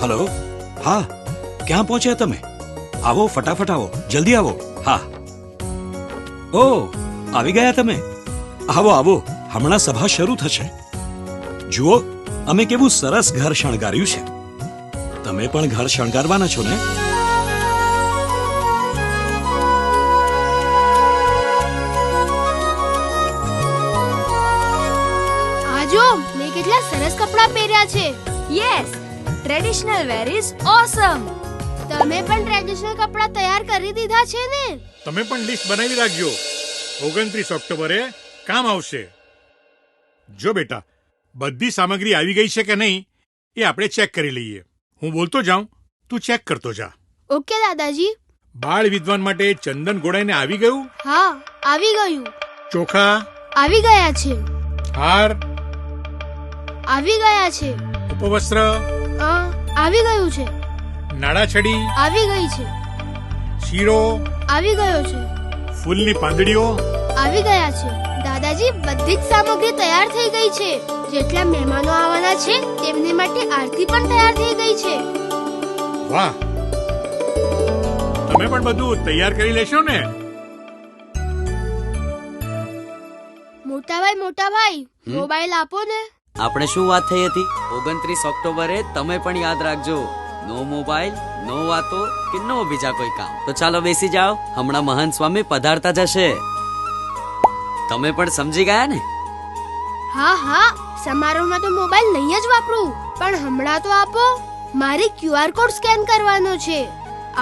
Hello हाँ ક્યાં પહોંચ્યા તમે? આવો ફટાફટ આવો, જલ્દી આવો. હા ઓ આવી ગયા તમે? આવો આવો, હમણાં સભા શરૂ થશે. જુઓ અમે કેવું સરસ ઘર શણગાર્યું છે. તમે પણ ઘર શણગારવાના છો ને? આજો મેં કેટલા સરસ કપડાં પહેર્યા છે. યસ, ટ્રેડિશનલ વેર ઇઝ ઓસમ. તમે પણ ટ્રેડિશનલ કપડાં તૈયાર કરી દીધા છે ને? તમે પણ લિસ્ટ બનાવી રાખજો. 29 ઓક્ટોબરે કામ આવશે. જો બેટા, બધી સામગ્રી આવી ગઈ છે કે નહીં એ આપણે ચેક કરી લઈએ. હું બોલતો જાઉં, તું ચેક કરતો જા. ઓકે દાદાજી. બાળ વિદ્વાન માટે ચંદન ઘોડાઈને આવી ગયું? હા આવી ગયું. ચોખા આવી ગયા છે. હાર આવી ગયા છે. ઉપવસ્ત્ર આવી ગયું છે. નાળાછડી આવી ગઈ છે. શીરો આવી ગયો છે. ફૂલની પાંદડીઓ આવી ગયા છે. દાદાજી બધી જ સામગ્રી તૈયાર થઈ ગઈ છે. જેટલા મહેમાનો આવવાના છે તેમની માટે આરતી પણ તૈયાર થઈ ગઈ છે. વાહ, તમે પણ બધું તૈયાર કરી લેશો ને? મોટાભાઈ મોબાઈલ આપો ને. આપણે શું વાત થઈ હતી? 29 ઓક્ટોબરે તમે પણ યાદ રાખજો, નો મોબાઈલ, નો વાતો કે નો બીજા કોઈ કામ. તો ચાલો બેસી જાઓ, હમણાં મહંત સ્વામી પધારતા જશે. તમે પણ સમજી ગયા ને? હા સમારોહમાં તો મોબાઈલ નહીં જ વાપરું, પણ હમણાં તો આપો. મારે QR કોડ સ્કેન કરવાનો છે.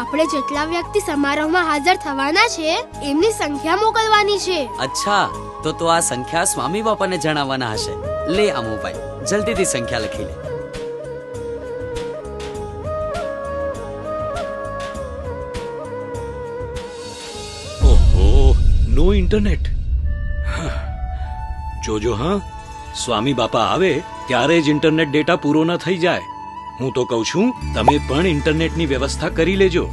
આપણે જેટલા વ્યક્તિ સમારોહમાં હાજર થવાના છે એમની સંખ્યા મોકલવાની છે. અચ્છા, તો આ સંખ્યા સ્વામી બાપાને જણાવવાના હશે. લે આ મોબાઈલ, જલ્દીથી સંખ્યા લખી લે. ઓહો, નો ઇન્ટરનેટ. જોજો હા, સ્વામી બાપા આવે ત્યારે જ ઇન્ટરનેટ ડેટા પૂરો ન થઈ જાય. હું તો કહું છું તમે પણ ઇન્ટરનેટની વ્યવસ્થા કરી લેજો.